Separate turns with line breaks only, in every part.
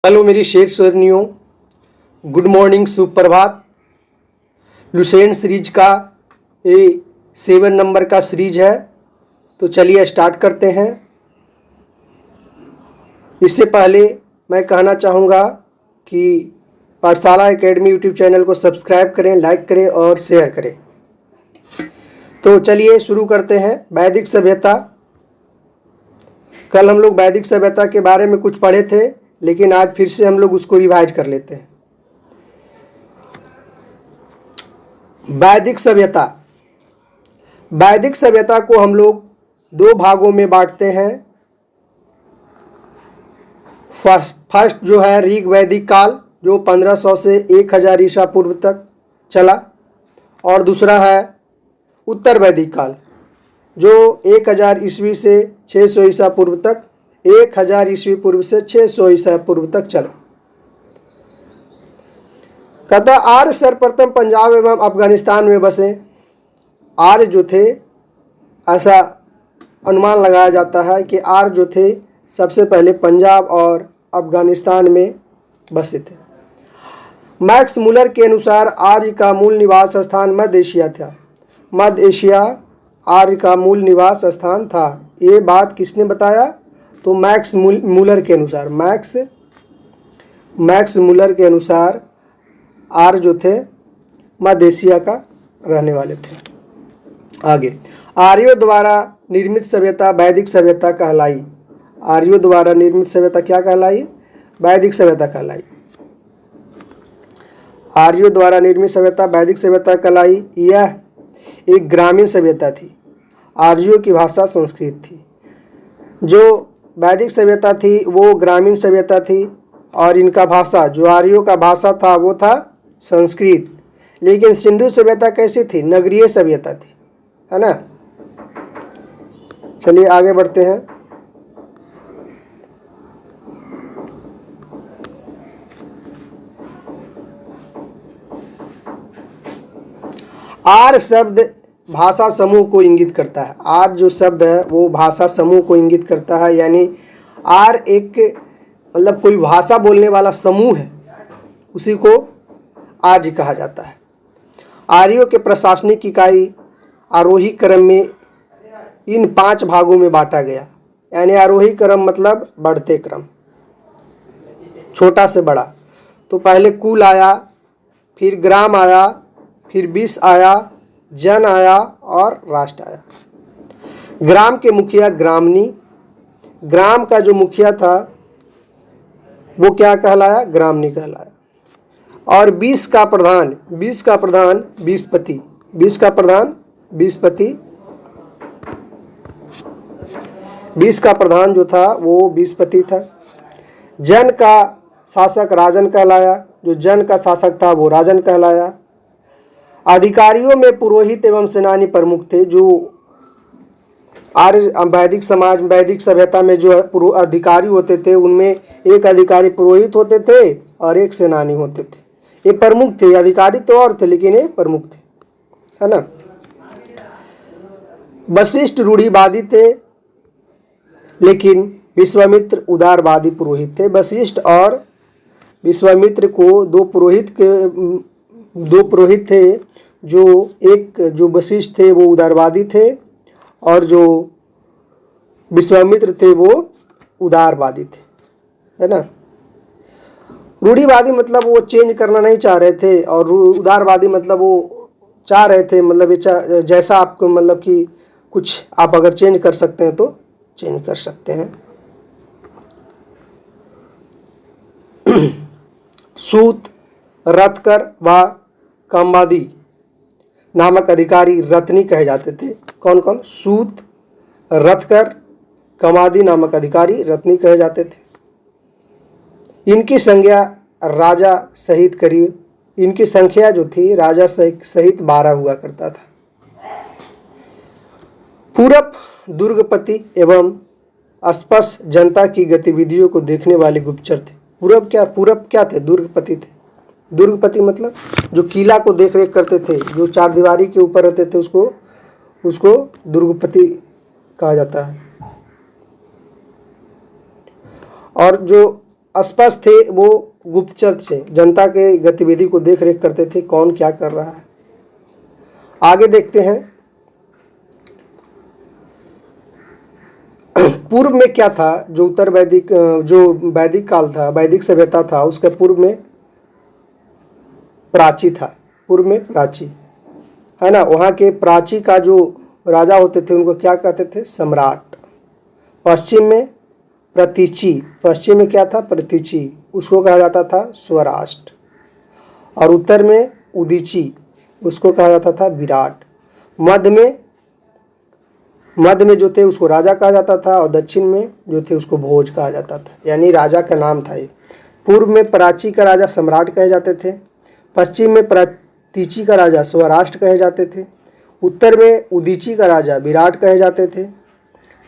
Hello मेरी शेर स्वर्णियों, good morning, सुप्रभात। लुसेंट सीरीज का ये 7 नंबर का सीरीज है, तो चलिए स्टार्ट करते हैं। इससे पहले मैं कहना चाहूँगा कि पाठशाला एकेडमी यूट्यूब चैनल को सब्सक्राइब करें, लाइक करें और शेयर करें। तो चलिए शुरू करते हैं। वैदिक सभ्यता। कल हम लोग वैदिक सभ्यता के बारे में कुछ पढ़े थे, लेकिन आज फिर से हम लोग उसको रिवाइज कर लेते हैं। वैदिक सभ्यता। वैदिक सभ्यता को हम लोग 2 भागों में बांटते हैं। फर्स्ट जो है ऋग वैदिक काल, जो 1500 से 1000 ईसा पूर्व तक चला, और दूसरा है उत्तर वैदिक काल, जो 1000 ईस्वी से 600 ईसा पूर्व तक, 1000 ईस्वी पूर्व से 600 ईसा पूर्व तक चला। कहता आर्य सर्वप्रथम पंजाब एवं अफगानिस्तान में बसे। आर्य जो थे, ऐसा अनुमान लगाया जाता है कि आर्य जो थे सबसे पहले पंजाब और अफगानिस्तान में बसे थे। मैक्स मुलर के अनुसार आर्य का मूल निवास स्थान मध्य एशिया था। मध्य एशिया आर्य का मूल निवास स्थान था। ये बात किसने बताया? तो मैक्स मुलर के अनुसार। मैक्स मुलर के अनुसार आर्य जो थे मध्य एशिया का रहने वाले थे। आगे, आर्यों द्वारा निर्मित सभ्यता वैदिक सभ्यता कहलाई। आर्यों द्वारा निर्मित सभ्यता क्या कहलाई? वैदिक सभ्यता कहलाई। आर्यों द्वारा निर्मित सभ्यता वैदिक सभ्यता कहलाई। यह एक ग्रामीण सभ्यता थी। आर्यों की भाषा संस्कृत थी। जो वैदिक सभ्यता थी वो ग्रामीण सभ्यता थी, और इनका भाषा, जो आर्यों का भाषा था वो था संस्कृत। लेकिन सिंधु सभ्यता कैसी थी? नगरीय सभ्यता थी, है ना। चलिए आगे बढ़ते हैं। आर्य शब्द भाषा समूह को इंगित करता है। आर्य जो शब्द है वो भाषा समूह को इंगित करता है, यानी आर्य एक मतलब कोई भाषा बोलने वाला समूह है, उसी को आर्य कहा जाता है। आर्यों के प्रशासनिक इकाई आरोही क्रम में इन 5 भागों में बांटा गया। यानी आरोही क्रम मतलब बढ़ते क्रम, छोटा से बड़ा। तो पहले कुल आया, फिर ग्राम आया, फिर विष आया, जन आया और राष्ट्र आया। ग्राम के मुखिया ग्रामनी। ग्राम का जो मुखिया था वो क्या कहलाया? ग्रामनी कहलाया। और बीस का प्रधान बीसपति। बीस का प्रधान बीसपति। बीस का प्रधान जो था वो बीसपति था। जन का शासक राजन कहलाया। जो जन का शासक था वो राजन कहलाया। अधिकारियों में पुरोहित एवं सेनानी प्रमुख थे। जो आर्य वैदिक समाज, वैदिक सभ्यता में जो अधिकारी होते थे उनमें एक अधिकारी पुरोहित होते थे और एक सेनानी होते थे। ये प्रमुख थे। अधिकारी तो और थे, लेकिन ये प्रमुख थे, है ना। वशिष्ठ रूढ़िवादी थे, लेकिन विश्वामित्र उदारवादी पुरोहित थे। वशिष्ठ और विश्वामित्र को दो पुरोहित थे। जो वशिष्ठ थे वो उदारवादी थे, और जो विश्वामित्र थे वो उदारवादी थे, है ना। रूढ़िवादी मतलब वो चेंज करना नहीं चाह रहे थे, और उदारवादी मतलब वो चाह रहे थे, मतलब जैसा आपको, मतलब कि कुछ आप अगर चेंज कर सकते हैं तो चेंज कर सकते हैं। सूत, रथकर व कामवादी नामक अधिकारी रत्नी कहे जाते थे। कौन कौन? सूत, रथकर, कामवादी नामक अधिकारी रत्नी कहे जाते थे। इनकी संख्या राजा सहित करीब, इनकी संख्या जो थी राजा सहित 12 हुआ करता था। पूरब दुर्गपति एवं स्पष्ट जनता की गतिविधियों को देखने वाले गुप्तचर थे। पूरब क्या थे? दुर्गपति थे। दुर्गपति मतलब जो किला को देख रेख करते थे, जो 4 दीवारी के ऊपर रहते थे, उसको दुर्गपति कहा जाता है। और जो अस्पष्ट थे, वो गुप्तचर थे, जनता के गतिविधि को देख रेख करते थे, कौन क्या कर रहा है। आगे देखते हैं, पूर्व में क्या था, जो उत्तर वैदिक जो वैदिक काल था, वैदिक सभ्यता था, उसके पूर्व में प्राची था। पूर्व में प्राची है ना, वहाँ के प्राची का जो राजा होते थे उनको क्या कहते थे, सम्राट। पश्चिम में प्रतीची, पश्चिम में क्या था, प्रतीची, उसको कहा जाता था स्वराष्ट्र। और उत्तर में उदीची, उसको कहा जाता था विराट। मध्य में जो थे उसको राजा कहा जाता था, और दक्षिण में जो थे उसको भोज कहा जाता था, यानी राजा का नाम था ये। पूर्व में प्राची का राजा सम्राट कहे जाते थे, पश्चिम में प्रतीची का राजा स्वराष्ट्र कहे जाते थे, उत्तर में उदीची का राजा विराट कहे जाते थे,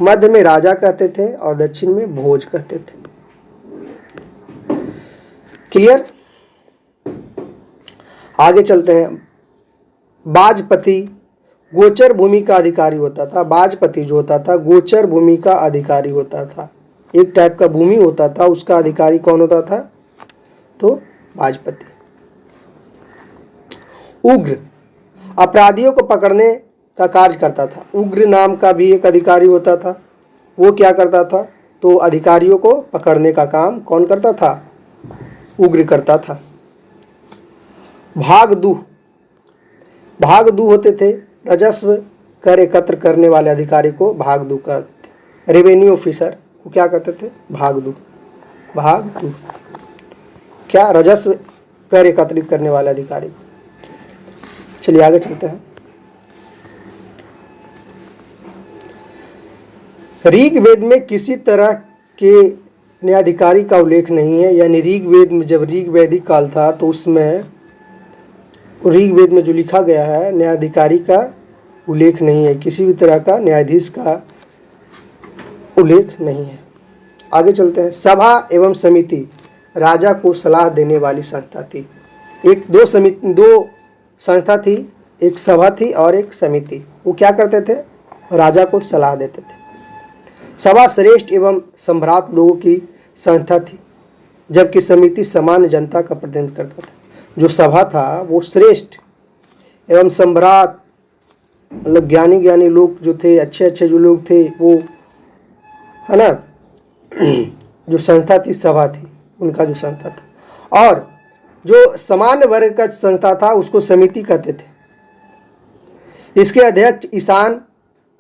मध्य में राजा कहते थे, और दक्षिण में भोज कहते थे। क्लियर। आगे चलते हैं। बाजपति गोचर भूमि का अधिकारी होता था। बाजपति जो होता था गोचर भूमि का अधिकारी होता था, एक टाइप का भूमि होता था, उसका अधिकारी कौन होता था, तो बाजपति। उग्र अपराधियों को पकड़ने का कार्य करता था। उग्र नाम का भी एक अधिकारी होता था, वो क्या करता था, तो अधिकारियों को पकड़ने का काम कौन करता था, उग्र करता था। भागदू होते थे, राजस्व कर एकत्र करने वाले अधिकारी को भागदू कहते थे। रेवेन्यू ऑफिसर को क्या कहते थे, भागदू। क्या, राजस्व कर एकत्रित करने वाले अधिकारी। चलिए आगे चलते हैं। ऋग्वेद में किसी तरह के न्यायाधिकारी का उल्लेख नहीं है, यानी ऋग्वेद में, जब ऋग्वैदिक काल था तो उसमें ऋग्वेद में जो लिखा गया है न्यायाधिकारी का उल्लेख नहीं है, किसी भी तरह का न्यायाधीश का उल्लेख नहीं है। आगे चलते हैं। सभा एवं समिति राजा को सलाह देने वाली संस्था थी। दो संस्था थी, एक सभा थी और एक समिति। वो क्या करते थे, राजा को सलाह देते थे। सभा श्रेष्ठ एवं सम्भ्रात लोगों की संस्था थी, जबकि समिति सामान्य जनता का प्रतिनिधित्व करता था। जो सभा था वो श्रेष्ठ एवं सम्भ्रात, मतलब ज्ञानी लोग जो थे, अच्छे जो लोग थे, वो है ना, जो संस्था थी, सभा थी, उनका जो संस्था था। और जो सामान्य वर्ग का संस्था था उसको समिति कहते थे। इसके अध्यक्ष ईशान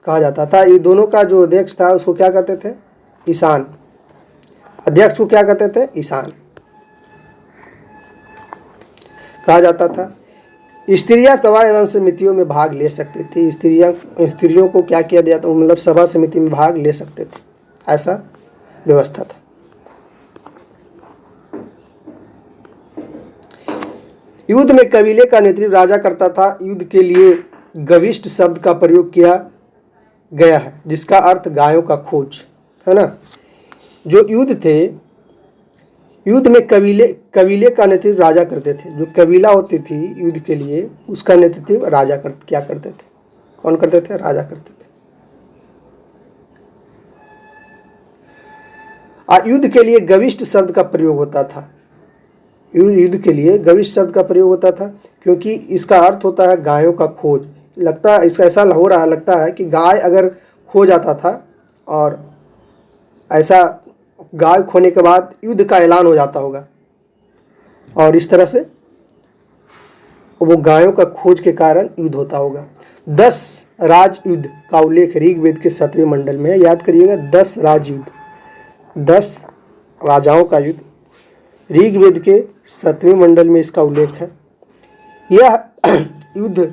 कहा जाता था। ये दोनों का जो अध्यक्ष था उसको क्या कहते थे, ईशान। अध्यक्ष को क्या कहते थे, ईशान कहा जाता था। स्त्रियां सभा एवं समितियों में भाग ले सकती थी। स्त्रियों को क्या किया जाता, मतलब सभा समिति में भाग ले सकते थे, ऐसा व्यवस्था था। युद्ध में कबीले का नेतृत्व राजा करता था। युद्ध के लिए गविष्ट शब्द का प्रयोग किया गया है, जिसका अर्थ गायों का खोज है ना। जो युद्ध थे, युद्ध में कबीले का नेतृत्व राजा करते थे। जो कबीला होती थी युद्ध के लिए, उसका नेतृत्व राजा क्या करते थे, कौन करते थे, राजा करते थे। युद्ध के लिए गविष्ट शब्द का प्रयोग होता था। युद्ध के लिए गविष्ट शब्द का प्रयोग होता था क्योंकि इसका अर्थ होता है गायों का खोज। लगता है इसका ऐसा हो रहा, लगता है कि गाय अगर खो जाता था और ऐसा गाय खोने के बाद युद्ध का ऐलान हो जाता होगा, और इस तरह से वो गायों का खोज के कारण युद्ध होता होगा। 10 राज युद्ध का उल्लेख ऋग्वेद के 7वें मंडल में है। याद करिएगा, 10 राज युद्ध, 10 राजाओं का युद्ध ऋग्वेद के 7वें मंडल में इसका उल्लेख है। यह युद्ध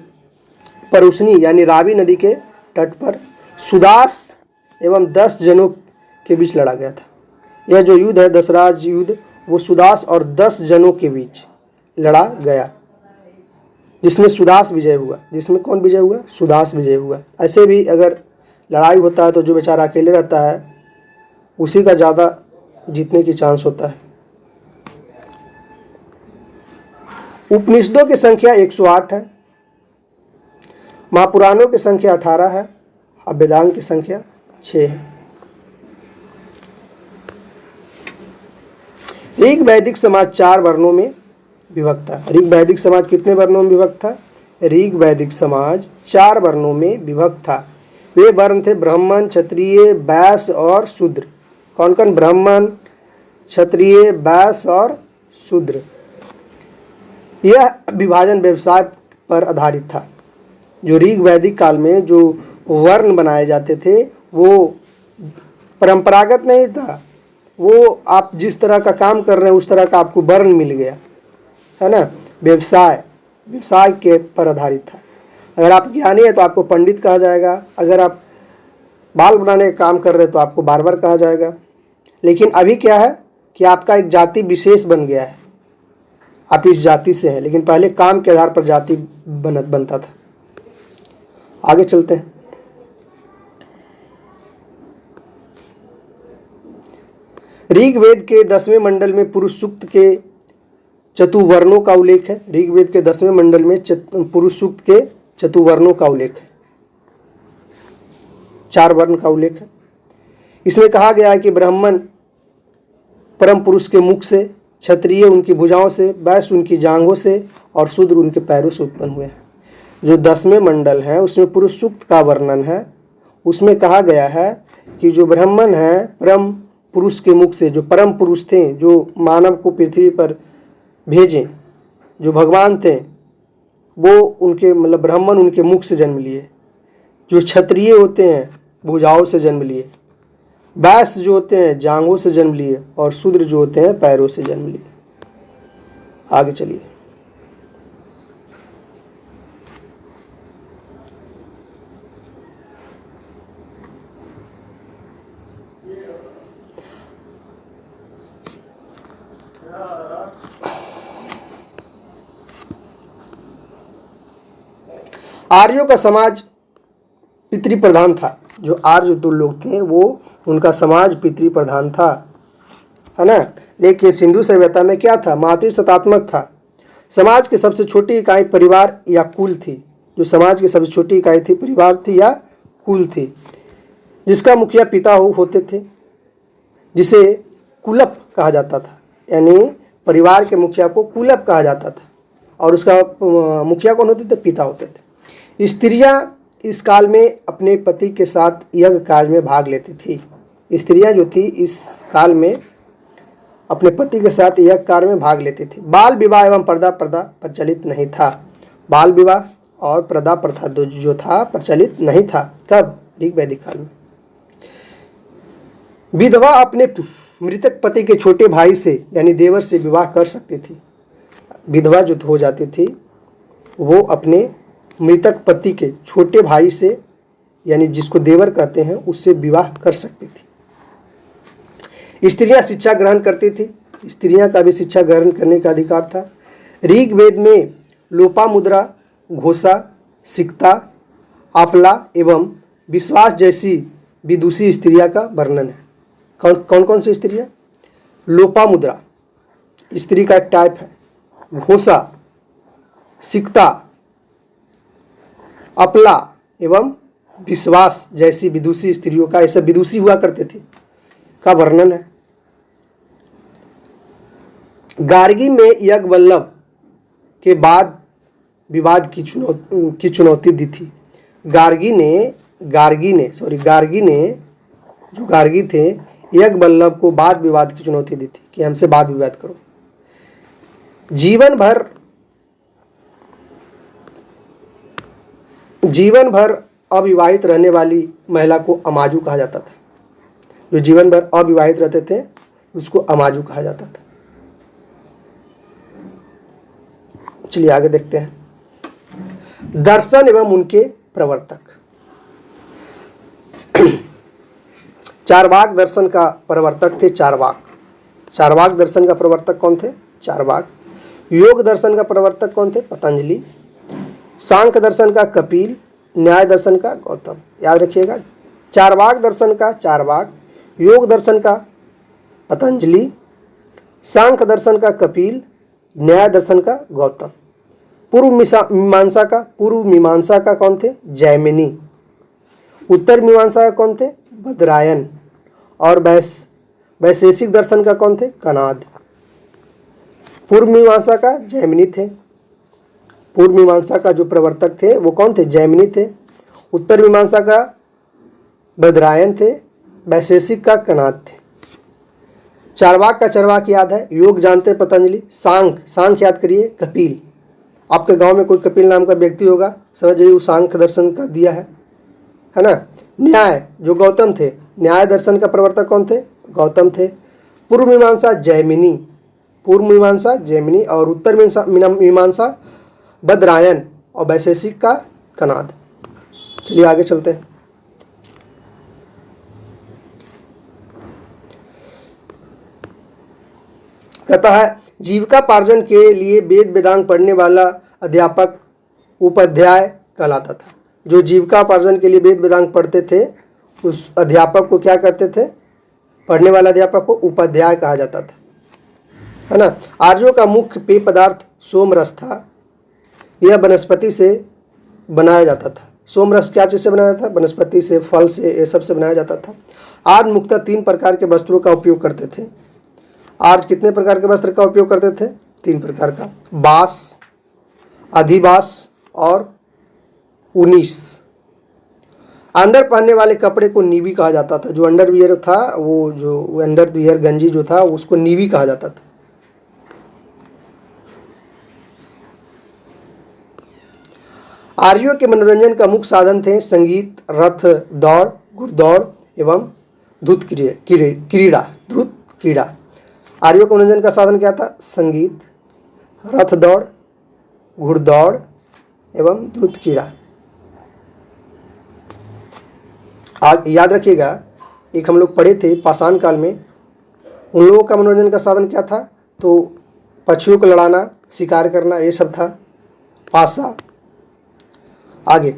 परुष्णी यानी रावी नदी के तट पर सुदास एवं 10 जनों के बीच लड़ा गया था। यह जो युद्ध है, दशराज युद्ध, वो सुदास और 10 जनों के बीच लड़ा गया, जिसमें सुदास विजय हुआ। जिसमें कौन विजय हुआ, सुदास विजय हुआ। ऐसे भी अगर लड़ाई होता है तो जो बेचारा अकेले रहता है उसी का ज़्यादा जीतने की चांस होता है। उपनिषदों की संख्या 108 है, महापुराणों की संख्या 18 है, और वेदांग की संख्या 6 है। ऋग वैदिक समाज 4 वर्णों में विभक्त था। ऋग वैदिक समाज कितने वर्णों में विभक्त था? ऋग वैदिक समाज 4 वर्णों में विभक्त था। वे वर्ण थे ब्राह्मण, क्षत्रिय, वैश्य और शूद्र। कौन कौन? ब्राह्मण, क्षत्रिय, वैश्य और शूद्र। यह विभाजन व्यवसाय पर आधारित था। जो ऋग वैदिक काल में जो वर्ण बनाए जाते थे वो परंपरागत नहीं था। वो आप जिस तरह का काम कर रहे हैं उस तरह का आपको वर्ण मिल गया, है ना। व्यवसाय के पर आधारित था। अगर आप ज्ञानी है तो आपको पंडित कहा जाएगा, अगर आप बाल बनाने का काम कर रहे हैं तो आपको बार्बर कहा जाएगा। लेकिन अभी क्या है कि आपका एक जाति विशेष बन गया है, आप इस जाति से हैं, लेकिन पहले काम के आधार पर जाति बनता था। आगे चलते हैं। ऋग्वेद के 10वें मंडल में पुरुष सूक्त के चतुर्वर्णों का उल्लेख है। ऋग्वेद के 10वें मंडल में पुरुष सूक्त के चतुर्वर्णों का उल्लेख है, 4 वर्ण का उल्लेख है। इसमें कहा गया है कि ब्राह्मण परम पुरुष के मुख से, क्षत्रिय उनकी भुजाओं से, वैश्य उनकी जांघों से और शूद्र उनके पैरों से उत्पन्न हुए हैं। जो 10वें मंडल है उसमें पुरुष सूक्त का वर्णन है। उसमें कहा गया है कि जो ब्राह्मण है परम पुरुष के मुख से, जो परम पुरुष थे, जो मानव को पृथ्वी पर भेजे, जो भगवान थे, वो उनके मतलब ब्राह्मण उनके मुख से जन्म लिए। जो क्षत्रिय होते हैं भुजाओं से जन्म लिए, वैश्य जो होते हैं जांघों से जन्म लिए और शूद्र जो होते हैं पैरों से जन्म लिए। आगे चलिए। आर्यों का समाज पितृ प्रधान था। जो आर्य जो लोग थे वो उनका समाज पितृ प्रधान था, है ना। लेकिन सिंधु सभ्यता में क्या था? मातृसत्तात्मक था। समाज की सबसे छोटी इकाई परिवार या कुल थी। जो समाज की सबसे छोटी इकाई थी परिवार थी या कुल थी, जिसका मुखिया पिता होते थे, जिसे कुलप कहा जाता था। यानी परिवार के मुखिया को कुलप कहा जाता था और उसका मुखिया कौन होते थे? पिता होते थे। स्त्रियां इस काल में अपने पति के साथ यज्ञ कार्य में भाग लेती थी। स्त्रियां जो थी इस काल में अपने पति के साथ यज्ञ कार्य में भाग लेती थी। बाल विवाह एवं पर्दा प्रथा प्रचलित नहीं था। बाल विवाह और पर्दा प्रथा जो था प्रचलित नहीं था। कब? ऋग वैदिक काल में। विधवा अपने मृतक पति के छोटे भाई से यानी देवर से विवाह कर सकती थी। विधवा जो हो जाती थी वो अपने मृतक पति के छोटे भाई से यानी जिसको देवर कहते हैं उससे विवाह कर सकती थी। स्त्रियां शिक्षा ग्रहण करती थी। स्त्रियां का भी शिक्षा ग्रहण करने का अधिकार था। ऋग्वेद में लोपामुद्रा, घोषा, सिक्ता, आपला एवं विश्वास जैसी विदुषी स्त्रियां का वर्णन है। कौन कौन सी स्त्रियां? लोपामुद्रा स्त्री का एक टाइप है, घोषा, सिक्ता, अपला एवं विश्वास जैसी विदुषी स्त्रियों का, ऐसे विदुषी हुआ करते थे, का वर्णन है। गार्गी में याज्ञवल्क्य के बाद विवाद की चुनौती दी थी। गार्गी ने जो गार्गी थे याज्ञवल्क्य को वाद विवाद की चुनौती दी थी कि हमसे वाद विवाद करो। जीवन भर अविवाहित रहने वाली महिला को अमाजू कहा जाता था। जो जीवन भर अविवाहित रहते थे उसको अमाजू कहा जाता था। चलिए आगे देखते हैं। दर्शन एवं उनके प्रवर्तक। चारवाक दर्शन का प्रवर्तक थे चारवाक दर्शन का प्रवर्तक कौन थे? चारवाक। योग दर्शन का प्रवर्तक कौन थे? पतंजलि। सांख्य दर्शन का कपिल, न्याय दर्शन का गौतम। याद रखिएगा, चारवाक दर्शन का चारवाक, योग दर्शन का पतंजलि, सांख्य दर्शन का कपिल, न्याय दर्शन का गौतम। पूर्व मीमांसा का कौन थे? जैमिनी। उत्तर मीमांसा का कौन थे? बदरायन। और वैशेषिक दर्शन का कौन थे? कनाद। पूर्व मीमांसा का जैमिनी थे। पूर्व मीमांसा का जो प्रवर्तक थे वो कौन थे? जैमिनी थे। उत्तर मीमांसा का बदरायन थे। वैशेषिक का कनाद थे। चारवाक का चरवाक याद है। योग जानते पतंजलि। सांख्य याद करिए कपिल। आपके गांव में कोई कपिल नाम का व्यक्ति होगा, समझ जाइए वो सांख्य दर्शन का दिया है ना। न्याय जो गौतम थे, न्याय दर्शन का प्रवर्तक कौन थे? गौतम थे। पूर्व मीमांसा जैमिनी, पूर्व मीमांसा जैमिनी और उत्तर मीमांसा बदरायन और वैशेषिक का कनाद। चलिए आगे चलते हैं। कहता है जीविकापार्जन के लिए वेद वेदांग पढ़ने वाला अध्यापक उपाध्याय कहलाता था। जो जीविकापार्जन के लिए वेद वेदांग पढ़ते थे उस अध्यापक को क्या कहते थे? पढ़ने वाला अध्यापक को उपाध्याय कहा जाता था, है ना। आर्यों का मुख्य पेय पदार्थ सोमरस था। यह वनस्पति से बनाया जाता था। सोमरस क्या चीज़ से बनाया जाता था? वनस्पति से, फल से, ये सब से बनाया जाता था। आर्य मुख्यतः 3 प्रकार के वस्त्रों का उपयोग करते थे। आर्य कितने प्रकार के वस्त्र का उपयोग करते थे? 3 प्रकार का। बास, अधिबास और उनीस। अंदर पहनने वाले कपड़े को नीवी कहा जाता था। जो अंडरवियर था, वो जो अंडरवियर गंजी जो था उसको नीवी कहा जाता था। आर्यों के मनोरंजन का मुख्य साधन थे संगीत, रथ दौड़, घुड़दौड़ एवं धूत क्रीड़ा। आर्यों के मनोरंजन का साधन क्या था? संगीत, रथ दौड़, घुड़दौड़ एवं धूत क्रीड़ा। याद रखिएगा, एक हम लोग पढ़े थे पाषाण काल में, उन लोगों का मनोरंजन का साधन क्या था? तो पक्षियों को लड़ाना, शिकार करना, ये सब था। पासा। आगे,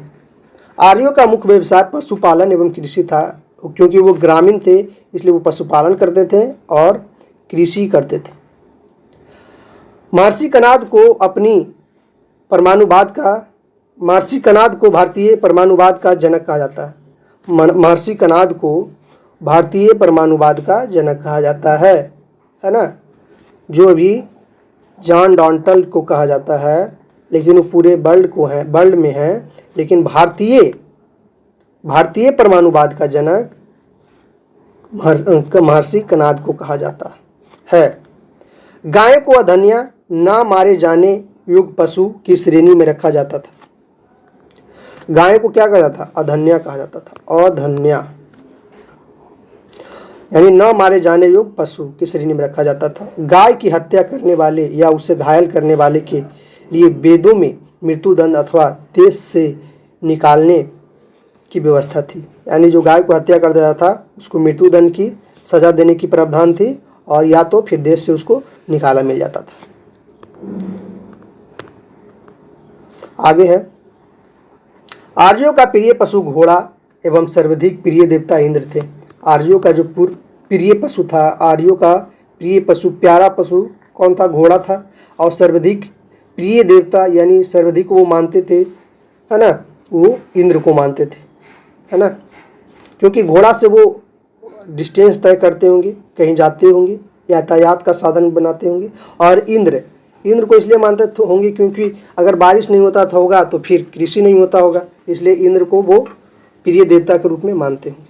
आर्यों का मुख्य व्यवसाय पशुपालन एवं कृषि था। क्योंकि वो ग्रामीण थे इसलिए वो पशुपालन करते थे और कृषि करते थे। महर्षि कनाद को भारतीय परमाणुवाद का जनक कहा जाता है। महर्षि कनाद को भारतीय परमाणुवाद का जनक कहा जाता है ना। जो अभी जॉन डॉन्टल को कहा जाता है, लेकिन वो पूरे वर्ल्ड में है, लेकिन भारतीय परमाणुवाद का जनक महर्षि कनाद को कहा जाता है। गाय को अधन्या ना मारे जाने योग्य पशु की श्रेणी में रखा जाता था। गाय को क्या कहा जाता था? अधन्या कहा जाता था। अधन्या यानी न मारे जाने योग्य पशु की श्रेणी में रखा जाता था। गाय की हत्या करने वाले या उसे घायल करने वाले के लिए वेदों में मृत्युदंड अथवा देश से निकालने की व्यवस्था थी। यानी जो गाय को हत्या कर देता था उसको मृत्युदंड की सजा देने की प्रावधान थी, और या तो फिर देश से उसको निकाला मिल जाता था। आगे है, आर्यों का प्रिय पशु घोड़ा एवं सर्वाधिक प्रिय देवता इंद्र थे। आर्यों का जो प्रिय पशु था, आर्यों का प्रिय पशु, प्यारा पशु कौन था? घोड़ा था। और सर्वाधिक प्रिय देवता यानी सर्वाधिक वो मानते थे, है ना, वो इंद्र को मानते थे, है ना। क्योंकि घोड़ा से वो डिस्टेंस तय करते होंगे, कहीं जाते होंगे, यातायात का साधन बनाते होंगे। और इंद्र को इसलिए मानते होंगे क्योंकि अगर बारिश नहीं होगा तो फिर कृषि नहीं होता होगा, इसलिए इंद्र को वो प्रिय देवता के रूप में मानते हैं।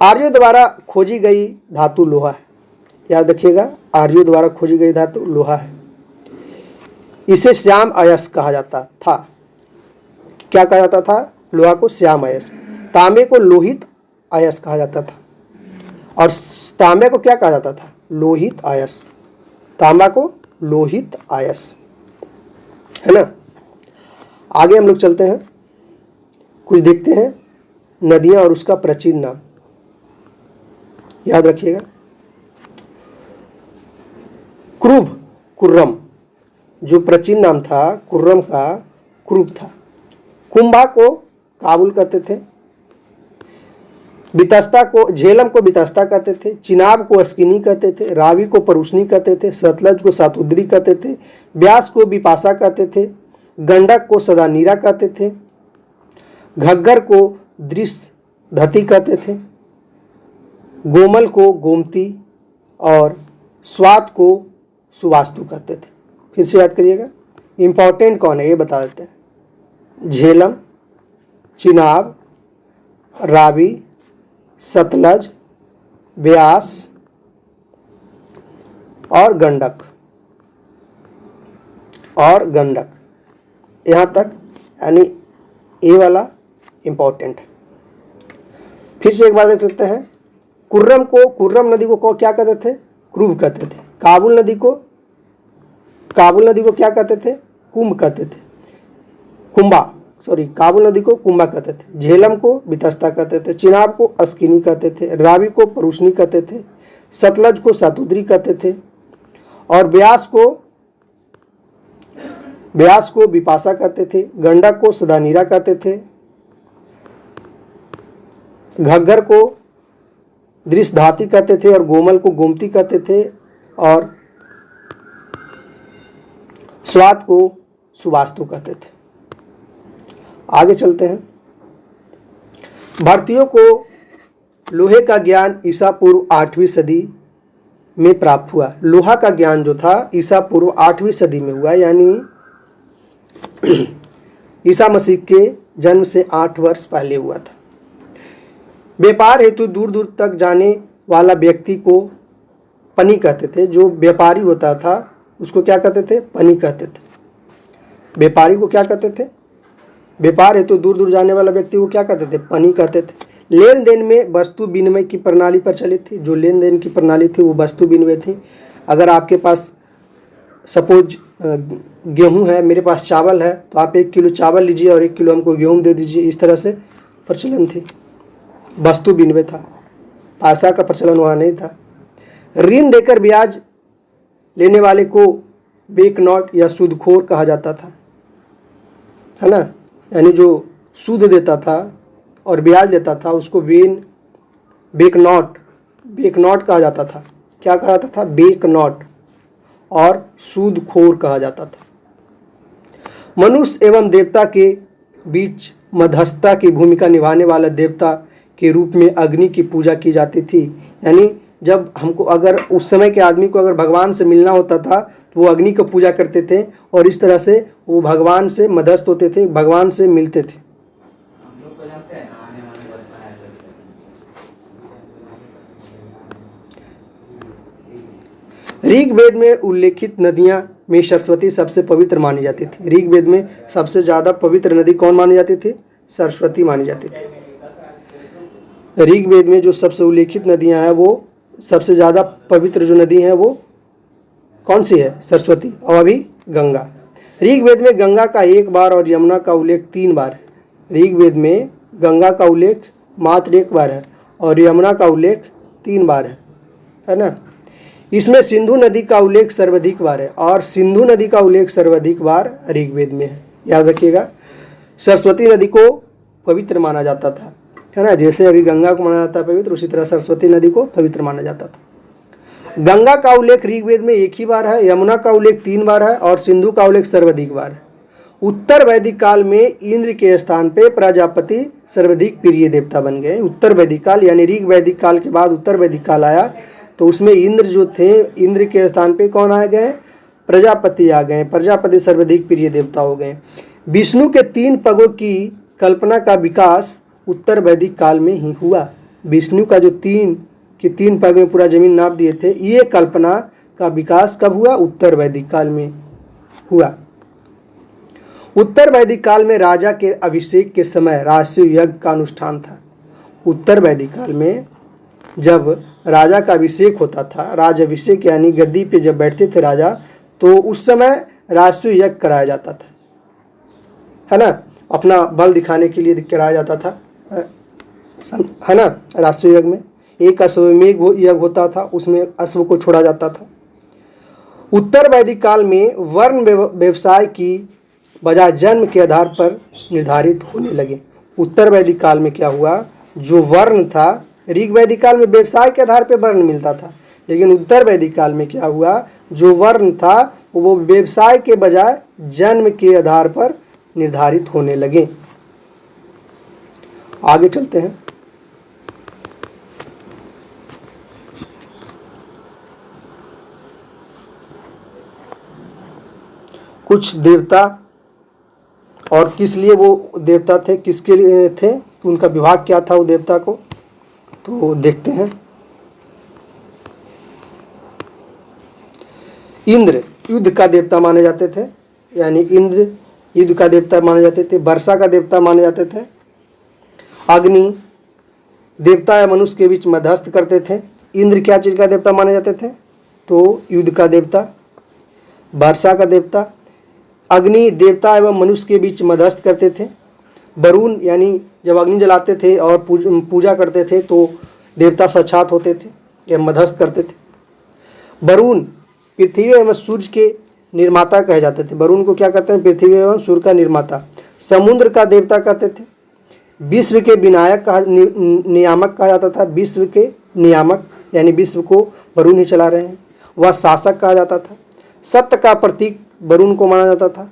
आर्यों द्वारा खोजी गई धातु लोहा है। याद रखिएगा, आर्यों द्वारा खोजी गई धातु लोहा है। इसे श्याम अयस कहा जाता था। क्या कहा जाता था? लोहा को श्याम अयस। तांबे को लोहित अयस कहा जाता था। और तांबे को क्या कहा जाता था? लोहित अयस। तांबा को लोहित अयस, है ना। आगे हम लोग चलते हैं, कुछ देखते हैं नदियां और उसका प्राचीन नाम। याद रखिएगा, कुर्रम जो प्राचीन नाम था कुर्रम का क्रूब था। कुंभा को काबुल कहते थे। झेलम को बितस्ता कहते थे। चिनाब को अस्किनी कहते थे। रावी को परुष्णी कहते थे। सतलज को सातुद्री कहते थे। ब्यास को बिपाशा कहते थे। गंडक को सदानीरा कहते थे। घग्गर को दृश्यधती कहते थे। गोमल को गोमती और स्वात को सुवास्तु कहते थे। फिर से याद करिएगा, इम्पॉर्टेंट कौन है ये बता देते हैं। झेलम, चिनाब, रावी, सतलज, ब्यास और गंडक यहाँ तक, यानी ये वाला इम्पोर्टेंट है। फिर से एक बार देख लेते हैं। कुर्रम नदी को क्या कहते थे? क्रूब कहते थे। काबुल नदी को क्या कहते थे? कुंभ कहते थे। काबुल नदी को कुंभा कहते थे। झेलम को बितस्ता कहते थे। चिनाब को अस्किनी कहते थे। रावी को परुष्णी कहते थे। सतलज को सातुद्री कहते थे। और ब्यास को बिपाशा कहते थे। गंडक को सदानीरा कहते थे। घग्गर को दृश्यधाती कहते थे और गोमल को गोमती कहते थे और स्वात को सुवास्तु कहते थे। आगे चलते हैं। भारतीयों को लोहे का ज्ञान ईसा पूर्व 8वीं सदी में प्राप्त हुआ। लोहा का ज्ञान जो था ईसा पूर्व 8वीं सदी में हुआ, यानी ईसा मसीह के जन्म से 8 वर्ष पहले हुआ था। व्यापार हेतु दूर दूर तक जाने वाला व्यक्ति को पनी कहते थे। जो व्यापारी होता था उसको क्या कहते थे? पनी कहते थे। व्यापारी को क्या कहते थे? व्यापार हेतु दूर दूर जाने वाला व्यक्ति को क्या कहते थे? पनी कहते थे। लेन देन में वस्तु विनिमय की प्रणाली प्रचलित थी। जो लेन देन की प्रणाली थी वो वस्तु विनिमय थी। अगर आपके पास सपोज गेहूं है, मेरे पास चावल है, तो आप 1 किलो चावल लीजिए और 1 किलो हमको गेहूं दे दीजिए। इस तरह से प्रचलन थी, वस्तु विनिमय था। पैसा का प्रचलन वहाँ नहीं था। ऋण देकर ब्याज लेने वाले को बेक नॉट या सूदखोर कहा जाता था, है ना। यानी जो सूद देता था और ब्याज लेता था उसको बेक नॉट कहा जाता था। क्या कहा जाता था? बेक नॉट। और सूदखोर कहा जाता था। मनुष्य एवं देवता के बीच मध्यस्थता की भूमिका निभाने वाला देवता के रूप में अग्नि की पूजा की जाती थी। यानी जब हमको अगर उस समय के आदमी को अगर भगवान से मिलना होता था तो वो अग्नि की पूजा करते थे और इस तरह से वो भगवान से मध्यस्थ होते थे, भगवान से मिलते थे। ऋग्वेद में उल्लेखित नदियां में सरस्वती सबसे पवित्र मानी जाती थी। ऋग्वेद में सबसे ज़्यादा पवित्र नदी कौन मानी जाती थी? सरस्वती मानी जाती थी। ऋग्वेद में जो सबसे उल्लेखित नदियां हैं वो सबसे ज़्यादा पवित्र जो नदी है वो कौन सी है? सरस्वती। और अभी गंगा। ऋग्वेद में गंगा का 1 बार और यमुना का उल्लेख 3 बार है। ऋग्वेद में गंगा का उल्लेख मात्र 1 बार है और यमुना का उल्लेख 3 बार है ना। इसमें सिंधु नदी का उल्लेख सर्वाधिक बार है और सिंधु नदी का उल्लेख सर्वाधिक बार ऋग्वेद में है। याद रखिएगा, सरस्वती नदी को पवित्र माना जाता था, है ना। जैसे अभी गंगा को माना जाता है पवित्र, उसी तरह सरस्वती नदी को पवित्र माना जाता था। गंगा का उल्लेख ऋग्वेद में 1 ही बार है, यमुना का उल्लेख 3 बार है और सिंधु का उल्लेख सर्वाधिक बार है। उत्तर वैदिक काल में इंद्र के स्थान पे प्रजापति सर्वाधिक प्रिय देवता बन गए। उत्तर वैदिक काल यानी ऋग वैदिक काल के बाद उत्तर वैदिक काल आया तो उसमें इंद्र जो थे, इंद्र के स्थान पे कौन आ गए? प्रजापति आ गए। प्रजापति सर्वाधिक प्रिय देवता हो गए। विष्णु के 3 पगों की कल्पना का विकास उत्तर वैदिक काल में ही हुआ। विष्णु का जो 3 पग में पूरा जमीन नाप दिए थे, ये कल्पना का विकास कब हुआ? उत्तर वैदिक काल में हुआ। उत्तर वैदिक काल में राजा के अभिषेक के समय राजसूय यज्ञ का अनुष्ठान था। उत्तर वैदिक काल में जब राजा का अभिषेक होता था, राज अभिषेक यानी गद्दी पे जब बैठते थे राजा, तो उस समय राजसूय यज्ञ कराया जाता था, है ना। अपना बल दिखाने के लिए कराया जाता था, है ना। राजसूय यज्ञ में एक अश्वमेध यज्ञ होता था, उसमें अश्व को छोड़ा जाता था। उत्तर वैदिक काल में वर्ण व्यवसाय की बजाय जन्म के आधार पर निर्धारित होने लगे। उत्तर वैदिक काल में क्या हुआ? जो वर्ण था, ऋग वैदिक काल में व्यवसाय के आधार पर वर्ण मिलता था, लेकिन उत्तर वैदिक काल में क्या हुआ? जो वर्ण था वो व्यवसाय के बजाय जन्म के आधार पर निर्धारित होने लगे। आगे चलते हैं। कुछ देवता, और किस लिए वो देवता थे, किसके लिए थे, उनका विभाग क्या था वो देवता को, तो देखते हैं। इंद्र युद्ध का देवता माने जाते थे, यानी इंद्र युद्ध का देवता माने जाते थे। वर्षा का देवता माने जाते थे। अग्नि देवता या मनुष्य के बीच मध्यस्थ करते थे। इंद्र क्या चीज का देवता माने जाते थे, तो युद्ध का देवता। वर्षा का देवता। अग्नि देवता एवं मनुष्य के बीच मध्यस्थ करते थे। वरुण यानी जब अग्नि जलाते थे और पूजा करते थे तो देवता साक्षात होते थे या मध्यस्थ करते थे। वरुण पृथ्वी एवं सूर्य के निर्माता कहे जाते थे। वरुण को क्या कहते हैं, पृथ्वी एवं सूर्य का निर्माता। समुद्र का देवता कहते थे। विश्व के विनायक कहा, नियामक कहा जाता था। विश्व के नियामक यानी विश्व को वरुण ही चला रहे हैं। वह शासक कहा जाता था। सत्य का प्रतीक वरुण को माना जाता था।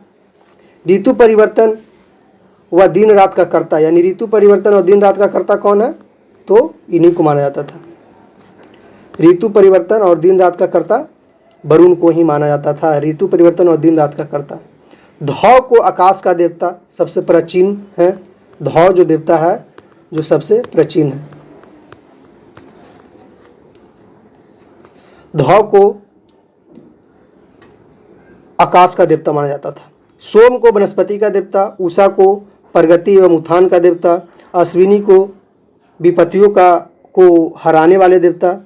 ऋतु परिवर्तन वह दिन रात का कर्ता, यानी ऋतु परिवर्तन और दिन रात का कर्ता कौन है, तो इन्हीं को माना जाता था। ऋतु परिवर्तन और दिन रात का कर्ता वरुण को ही माना जाता था। ऋतु परिवर्तन और दिन रात का कर्ता। धौ को आकाश का देवता सबसे प्राचीन है। धौ जो देवता है जो सबसे प्राचीन है। धौ को आकाश का देवता माना जाता था। सोम को वनस्पति का देवता। उषा को प्रगति एवं उत्थान का देवता। अश्विनी को विपत्तियों को हराने वाले देवता।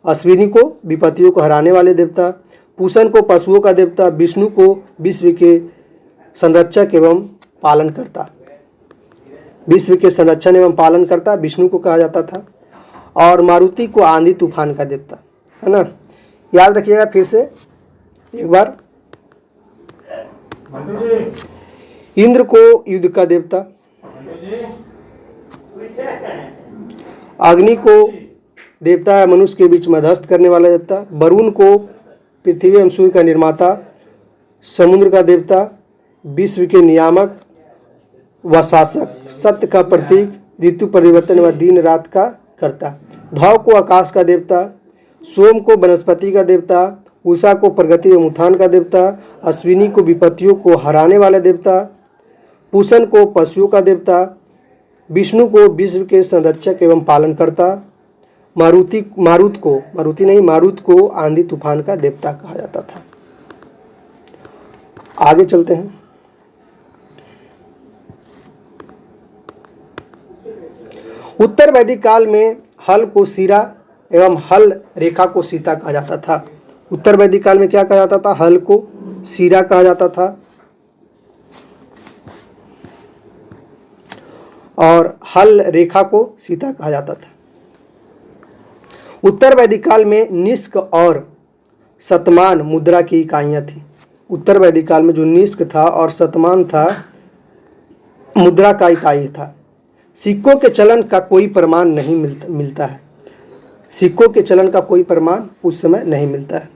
अश्विनी को विपत्तियों को हराने वाले देवता। पूषण को पशुओं का देवता। विष्णु को विश्व के संरक्षक एवं पालनकर्ता। विश्व के संरक्षण एवं पालनकर्ता विष्णु को कहा जाता था। और मारुति को आंधी तूफान का देवता, है ना। याद रखिएगा फिर से एक बार। इंद्र को युद्ध का देवता। अग्नि को देवता है मनुष्य के बीच मध्यस्थ करने वाला देवता। वरुण को पृथ्वी एवं सूर्य का निर्माता। समुद्र का देवता। विश्व के नियामक व शासक। सत्य का प्रतीक। ऋतु परिवर्तन व दिन रात का कर्ता। धौ को आकाश का देवता। सोम को वनस्पति का देवता। उषा को प्रगति एवं उत्थान का देवता। अश्विनी को विपत्तियों को हराने वाला देवता। पूषण को पशुओं का देवता। विष्णु को विश्व के संरक्षक एवं पालनकर्ता। मारुत को आंधी तूफान का देवता कहा जाता था। आगे चलते हैं। उत्तर वैदिक काल में हल को सीरा एवं हल रेखा को सीता कहा जाता था। उत्तर वैदिक काल में क्या कहा जाता था, हल को सीरा कहा जाता था और हल रेखा को सीता कहा जाता था। उत्तर वैदिक काल में निष्क और शतमान मुद्रा की इकाइयाँ थी। उत्तर वैदिक काल में जो निष्क था और शतमान था मुद्रा का इकाई था। सिक्कों के चलन का कोई प्रमाण नहीं मिलता है। सिक्कों के चलन का कोई प्रमाण उस समय नहीं मिलता है।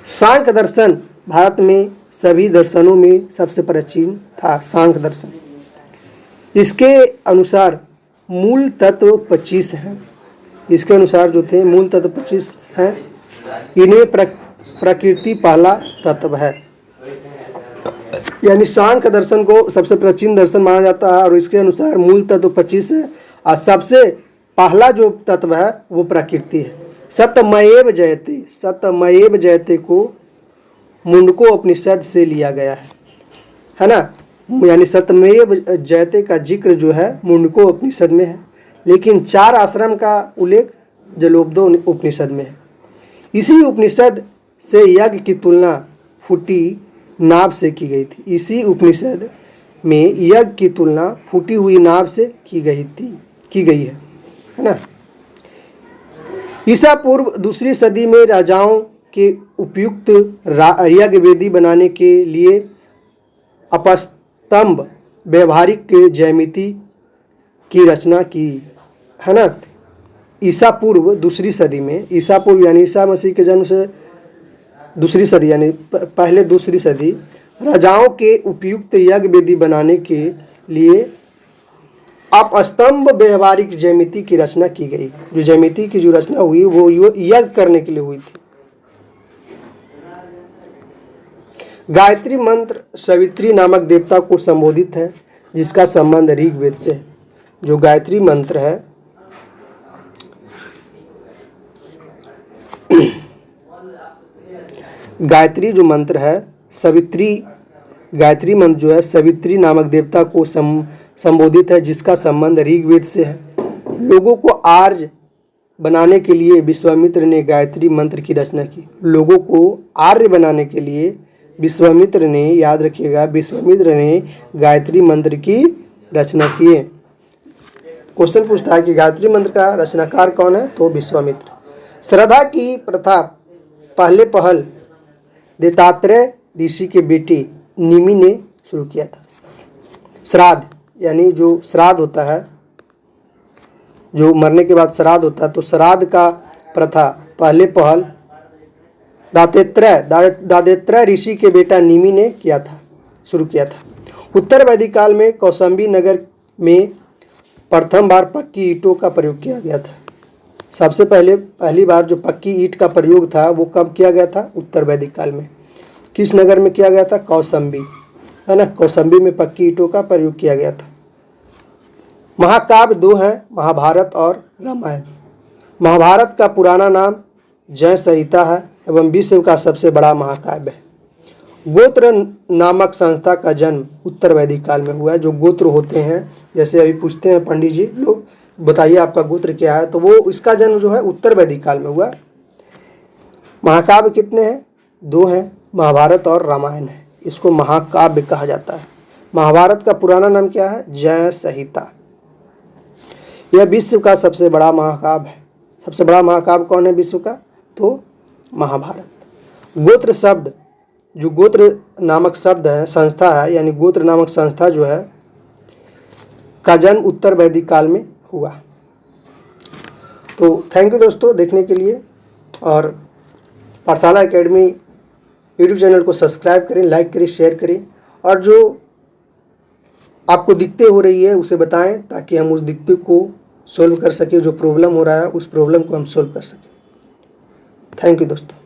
सांख्य दर्शन भारत में सभी दर्शनों में सबसे प्राचीन था। सांख्य दर्शन, इसके अनुसार मूल तत्व 25 हैं। इसके अनुसार जो थे मूल तत्व 25 हैं। इनमें प्रकृति पहला तत्व है, यानी सांख्य दर्शन को सबसे प्राचीन दर्शन माना जाता है और इसके अनुसार मूल तत्व 25 है और सबसे पहला जो तत्व है वो प्रकृति है। सत्यमएव जयते, सत्यमएव जयते को मुंडको उपनिषद से लिया गया है ना। यानी सत्यमेव जयते का जिक्र जो है मुंडको उपनिषद में है, लेकिन 4 आश्रम का उल्लेख जलोब्दो उपनिषद में है। इसी उपनिषद से यज्ञ की तुलना फूटी नाव से की गई थी। इसी उपनिषद में यज्ञ की तुलना फूटी हुई नाव से की गई है ना। ईसा पूर्व 2री सदी में राजाओं के उपयुक्त यज्ञ वेदी बनाने के लिए अपस्तंभ व्यवहारिक ज्यामिति की रचना की, है ना। ईसा पूर्व 2री सदी में, ईसा पूर्व यानी ईसा मसीह के जन्म से 2री सदी यानी पहले 2री सदी, राजाओं के उपयुक्त यज्ञ वेदी बनाने के लिए अपस्तंभ व्यवहारिक ज्यामिति की रचना की गई। जो ज्यामिति की जो रचना हुई वो यज्ञ करने के लिए हुई थी। गायत्री मंत्र सवित्री नामक देवता को संबोधित है, जिसका संबंध ऋग्वेद से है। जो गायत्री मंत्र है गायत्री जो मंत्र है सवित्री, गायत्री मंत्र जो है सवित्री नामक देवता को संबोधित है, जिसका संबंध ऋग्वेद से है। लोगों को आर्य बनाने के लिए विश्वामित्र ने गायत्री मंत्र की रचना की। लोगों को आर्य बनाने के लिए विश्वामित्र ने, याद रखिएगा, विश्वामित्र ने गायत्री मंत्र की रचना की है। क्वेश्चन पूछता है कि गायत्री मंत्र का रचनाकार कौन है, तो विश्वामित्र। श्रद्धा की प्रथा पहल दत्तात्रेय ऋषि के बेटे निमि ने शुरू किया था। श्राद्ध यानी जो श्राद्ध होता है, जो मरने के बाद श्राद्ध होता है, तो श्राद्ध का प्रथा पहल दातेत्रेय ऋषि के बेटा निमि ने शुरू किया था। उत्तर वैदिक काल में कौशाम्बी नगर में प्रथम बार पक्की ईंटों का प्रयोग किया गया था। सबसे पहली बार जो पक्की ईंट का प्रयोग था वो कब किया गया था, उत्तर वैदिक काल में। किस नगर में किया गया था, कौशाम्बी, है ना, कौशाम्बी में पक्की ईंटों का प्रयोग किया गया था। महाकाव्य दो हैं, महाभारत और रामायण। महाभारत का पुराना नाम जय संहिता है एवं विश्व का सबसे बड़ा महाकाव्य है। गोत्र नामक संस्था का जन्म उत्तर वैदिक काल में हुआ है। जो गोत्र होते हैं, जैसे अभी पूछते हैं पंडित जी लोग, बताइए आपका गोत्र क्या है, तो वो इसका जन्म जो है उत्तर वैदिक काल में हुआ। महाकाव्य कितने हैं, दो हैं, महाभारत और रामायण है। इसको महाकाव्य कहा जाता है। महाभारत का पुराना नाम क्या है, जय संहिता। यह विश्व का सबसे बड़ा महाकाव्य है। सबसे बड़ा महाकाव्य कौन है विश्व का, तो महाभारत। गोत्र शब्द, जो गोत्र नामक शब्द है, संस्था है, यानी गोत्र नामक संस्था जो है का जन्म उत्तर वैदिक काल में हुआ। तो थैंक यू दोस्तों देखने के लिए, और पाठशाला एकेडमी यूट्यूब चैनल को सब्सक्राइब करें, लाइक करें, शेयर करें, और जो आपको दिक्कतें हो रही है उसे बताएं, ताकि हम उस दिक्कत को सोल्व कर सकें। जो प्रॉब्लम हो रहा है उस प्रॉब्लम को हम सोल्व कर सकें। थैंक यू दोस्तों।